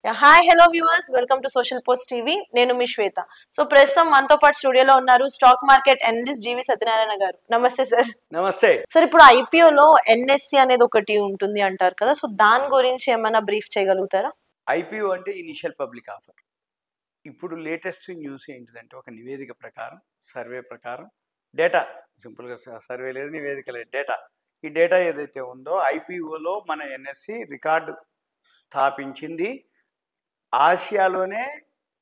Hi hello viewers, welcome to social post TV. నేను మీ శ్వేత. So ప్రస్తుతం మనతో పాటు స్టూడియోలో ఉన్నారు స్టాక్ మార్కెట్ అనలిస్ట్ జీవి సత్యనారాయణ గారు. నమస్తే సార్. నమస్తే సార్, ఇప్పుడు ఐపీఓలో ఎన్ఎస్సి అనేది ఒకటి ఉంటుంది అంటారు కదా, సో దాని గురించి ఏమైనా బ్రీఫ్ చేయగలుగుతారా? ఐపీఓ అంటే ఇనిషియల్ పబ్లిక్ ఆఫర్. ఇప్పుడు లేటెస్ట్ న్యూస్ ఏంటిదంటే ఒక నివేదిక ప్రకారం, సర్వే ప్రకారం, డేటా సింపుల్గా సర్వే లేదు, నివేదిక లేదు, డేటా. ఈ డేటా ఏదైతే ఉందో ఐపీఓలో మన ఎన్ఎస్సి రికార్డు స్థాపించింది. ఆసియాలోనే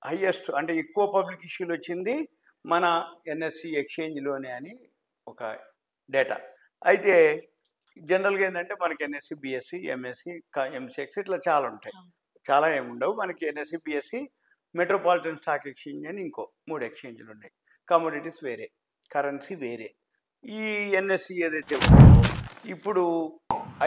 హయ్యెస్ట్ అంటే ఎక్కువ పబ్లిక్ ఇష్యూలు వచ్చింది మన ఎన్ఎస్సి ఎక్స్చేంజ్లోనే అని ఒక డేటా. అయితే జనరల్గా ఏంటంటే మనకి ఎన్ఎస్సి, బిఎస్సి, ఎంఎస్సి, ఎంసీఎక్స్ ఇట్లా చాలా ఉంటాయి. చాలా ఏముండవు. మనకి NSE, BSE, metropolitan stock exchange అని ఇంకో 3 ఎక్స్చేంజ్లు ఉన్నాయి. కమోడిటీస్ వేరే, కరెన్సీ వేరే. ఈ ఎన్ఎస్సి ఏదైతే ఉందో ఇప్పుడు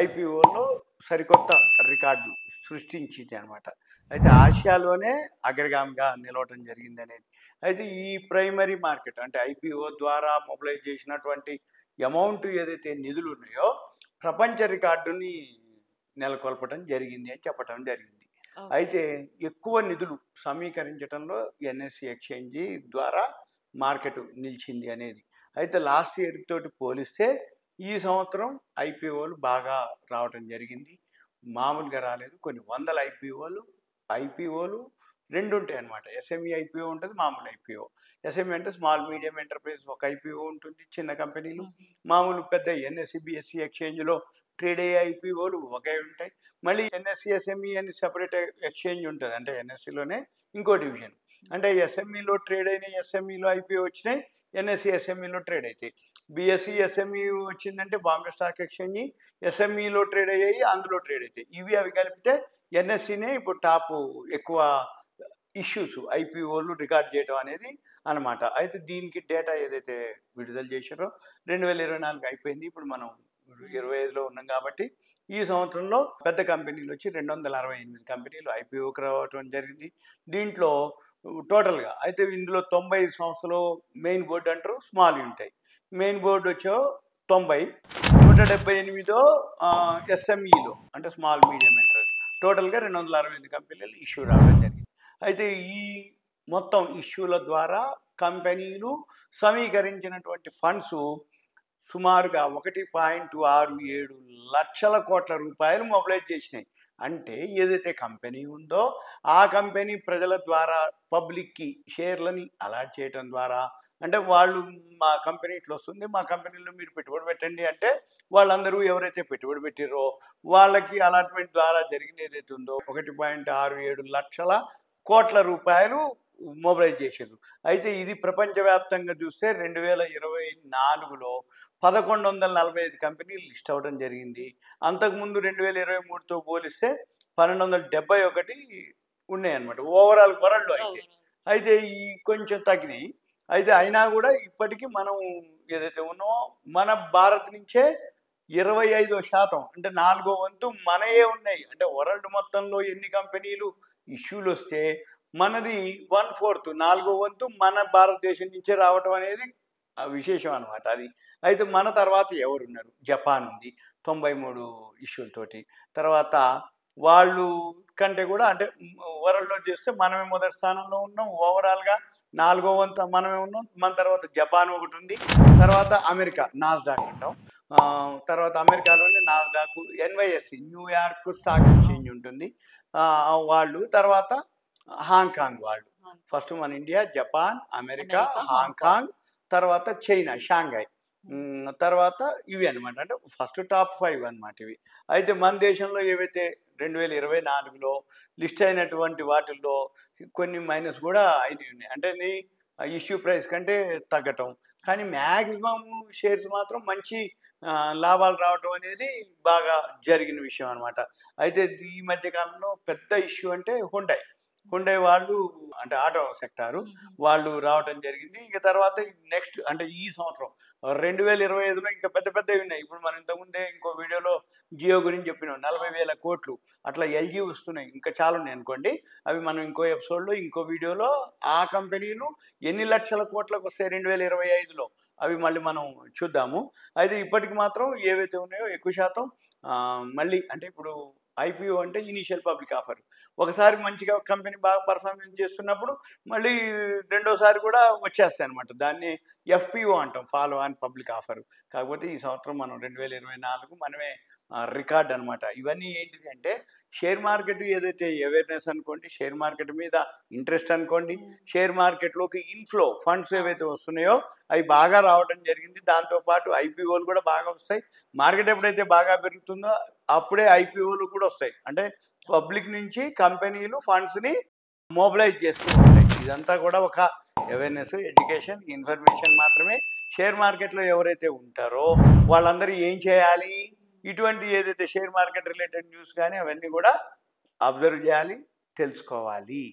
ఐపీఓలో సరికొత్త రికార్డు సృష్టించింది అనమాట. అయితే ఆసియాలోనే అగ్రగామిగా నిలవటం జరిగింది అనేది. అయితే ఈ ప్రైమరీ మార్కెట్ అంటే ఐపీఓ ద్వారా మొబిలైజ్ చేసినటువంటి అమౌంట్ ఏదైతే నిధులు ఉన్నాయో ప్రపంచ రికార్డుని నెలకొల్పడం జరిగింది అని చెప్పడం జరిగింది. అయితే ఎక్కువ నిధులు సమీకరించడంలో ఎన్ఎస్సి ఎక్స్చేంజ్ ద్వారా మార్కెట్ నిలిచింది అనేది. అయితే లాస్ట్ ఇయర్ తోటి పోలిస్తే ఈ సంవత్సరం ఐపీఓలు బాగా రావటం జరిగింది. మామూలుగా రాలేదు. కొన్ని వందల ఐపీఓలు రెండు ఉంటాయి అన్నమాట. ఎస్ఎంఈ ఐపీఓ ఉంటుంది, మామూలు ఐపీఓ. ఎస్ఎంఈ అంటే స్మాల్ మీడియం ఎంటర్ప్రైజ్ ఒక ఐపీఓ ఉంటుంది, చిన్న కంపెనీలు. మామూలు పెద్ద ఎన్ఎస్సి, బిఎస్సి ఎక్స్చేంజ్లో ట్రేడ్ అయ్యే ఐపీఓలు ఒకే ఉంటాయి. మళ్ళీ ఎన్ఎస్సి, ఎస్ఎంఈ అని సెపరేట్ ఎక్స్చేంజ్ ఉంటుంది. అంటే ఎన్ఎస్సిలోనే ఇంకో డివిజన్. అంటే ఎస్ఎంఈలో ట్రేడ్ అయిన ఎస్ఎంఈలో ఐపీఓ వచ్చినాయి, ఎన్ఎస్సి, ఎస్ఎంఈలో ట్రేడ్ అవుతాయి. బిఎస్సి, ఎస్ఎంఈ వచ్చిందంటే బాంబే స్టాక్ ఎక్స్చేంజ్, ఎస్ఎంఈలో ట్రేడ్ అయ్యాయి, అందులో ట్రేడ్ అవుతాయి. ఇవి అవి కలిపితే ఎన్ఎస్సినే ఇప్పుడు టాప్ ఎక్కువ ఇష్యూస్ ఐపీఓలు రికార్డ్ చేయడం అనేది అనమాట. అయితే దీనికి డేటా ఏదైతే విడుదల చేశారో 2024 అయిపోయింది. ఇప్పుడు మనం 25లో ఉన్నాం కాబట్టి ఈ సంవత్సరంలో పెద్ద కంపెనీలు వచ్చి 268 కంపెనీలు ఐపీఓకి రావటం జరిగింది. దీంట్లో టోటల్గా అయితే ఇందులో 90 సంస్థలు మెయిన్ బోర్డు అంటారు, స్మాల్ ఉంటాయి. మెయిన్ బోర్డు వచ్చో 90, 178 ఎస్ఎంఈలో అంటే స్మాల్ మీడియం ఎంటర్ప్రైజ్. టోటల్గా 268 కంపెనీలు ఇష్యూ రావడం జరిగింది. అయితే ఈ మొత్తం ఇష్యూల ద్వారా కంపెనీలు సమీకరించినటువంటి ఫండ్స్ సుమారుగా 1.67 లక్షల కోట్ల రూపాయలు మొబిలైజ్ చేసినాయి. అంటే ఏదైతే కంపెనీ ఉందో ఆ కంపెనీ ప్రజల ద్వారా పబ్లిక్కి షేర్లని అలాట్ చేయడం ద్వారా, అంటే వాళ్ళు మా కంపెనీ ఇట్లా వస్తుంది, మా కంపెనీలో మీరు పెట్టుబడి పెట్టండి అంటే వాళ్ళందరూ ఎవరైతే పెట్టుబడి పెట్టిరో వాళ్ళకి అలాట్మెంట్ ద్వారా జరిగిన ఏదైతే ఉందో 1.67 లక్షల కోట్ల రూపాయలు మొబిలైజ్ చేశారు. అయితే ఇది ప్రపంచవ్యాప్తంగా చూస్తే 2024లో 1145 కంపెనీలు లిస్ట్ అవ్వడం జరిగింది. అంతకుముందు 2023తో పోలిస్తే 1271 ఉన్నాయన్నమాట ఓవరాల్ వరల్డ్లో. అయితే ఈ కొంచెం తగ్గినాయి. అయితే అయినా కూడా ఇప్పటికీ మనం ఏదైతే ఉన్నామో మన భారత్ నుంచే 25% అంటే 4వ వంతు మనయే ఉన్నాయి. అంటే వరల్డ్ మొత్తంలో ఎన్ని కంపెనీలు ఇష్యూలు వస్తే మనది 1/4 4వ వంతు మన భారతదేశం నుంచే రావటం అనేది విశేషం అనమాట అది. అయితే మన తర్వాత ఎవరున్నారు? జపాన్ ఉంది 93 ఇష్యూలతోటి. తర్వాత వాళ్ళు కంటే కూడా అంటే వరల్డ్లో చేస్తే మనమే మొదటి స్థానంలో ఉన్నాం. ఓవరాల్గా 4వ వంతు మనమే ఉన్నాం. మన తర్వాత జపాన్ ఒకటి ఉంది, తర్వాత అమెరికా నాస్డాక్ అంటాం. తర్వాత అమెరికాలోనే నాస్డాక్, ఎన్వైఎస్సి న్యూయార్క్ స్టాక్ ఎక్స్చేంజ్ ఉంటుంది వాళ్ళు, తర్వాత హాంకాంగ్ వాళ్ళు. ఫస్ట్ మన ఇండియా, జపాన్, అమెరికా, హాంకాంగ్, తర్వాత చైనా షాంఘై, తర్వాత ఇవి అనమాట. అంటే ఫస్ట్ టాప్ 5 అనమాట ఇవి. అయితే మన దేశంలో ఏవైతే 2024లో లిస్ట్ అయినటువంటి వాటిల్లో కొన్ని మైనస్ కూడా అయినవి ఉన్నాయి. అంటే ఇష్యూ ప్రైస్ కంటే తగ్గటం, కానీ మ్యాక్సిమం షేర్స్ మాత్రం మంచి లాభాలు రావటం అనేది బాగా జరిగిన విషయం అనమాట. అయితే ఈ మధ్యకాలంలో పెద్ద ఇష్యూ అంటే హుండై వాళ్ళు అంటే ఆటో సెక్టారు వాళ్ళు రావటం జరిగింది. ఇక తర్వాత నెక్స్ట్ అంటే ఈ సంవత్సరం 2025లో ఇంకా పెద్ద పెద్దవి ఉన్నాయి. ఇప్పుడు మనం ఇంతకుముందే ఇంకో వీడియోలో జియో గురించి చెప్పినాం, 40,000 కోట్లు అట్లా ఎల్జీ వస్తున్నాయి. ఇంకా చాలా ఉన్నాయి అనుకోండి. అవి మనం ఇంకో ఎపిసోడ్లో ఇంకో వీడియోలో ఆ కంపెనీలు ఎన్ని లక్షల కోట్లకు వస్తాయి 2025లో అవి మళ్ళీ మనం చూద్దాము. అయితే ఇప్పటికి మాత్రం ఏవైతే ఉన్నాయో ఎక్కువ శాతం మళ్ళీ అంటే ఇప్పుడు ఐపీఓ అంటే ఇనీషియల్ పబ్లిక్ ఆఫర్. ఒకసారి మంచిగా కంపెనీ బాగా పర్ఫార్మెన్స్ చేస్తున్నప్పుడు మళ్ళీ రెండోసారి కూడా వచ్చేస్తాయి అనమాట. దాన్ని ఎఫ్పిఓ అంటాం, ఫాలో ఆన్ పబ్లిక్ ఆఫర్. కాకపోతే ఈ సంవత్సరం మనం 2024 మనమే రికార్డ్ అనమాట. ఇవన్నీ ఏంటిది అంటే షేర్ మార్కెట్ ఏదైతే అవేర్నెస్ అనుకోండి, షేర్ మార్కెట్ మీద ఇంట్రెస్ట్ అనుకోండి, షేర్ మార్కెట్లోకి ఇన్ఫ్లో ఫండ్స్ ఏవైతే వస్తున్నాయో అవి బాగా రావడం జరిగింది. దాంతోపాటు ఐపీఓలు కూడా బాగా వస్తాయి. మార్కెట్ ఎప్పుడైతే బాగా పెరుగుతుందో అప్పుడే ఐపీఓలు కూడా వస్తాయి. అంటే పబ్లిక్ నుంచి కంపెనీలు ఫండ్స్ని మొబిలైజ్ చేస్తూ ఉంటాయి. ఇదంతా కూడా ఒక అవేర్నెస్, ఎడ్యుకేషన్, ఇన్ఫర్మేషన్ మాత్రమే. షేర్ మార్కెట్లో ఎవరైతే ఉంటారో వాళ్ళందరూ ఏం చేయాలి, ఇటువంటి ఏదైతే షేర్ మార్కెట్ రిలేటెడ్ న్యూస్ కానీ అవన్నీ కూడా అబ్జర్వ్ చేయాలి, తెలుసుకోవాలి.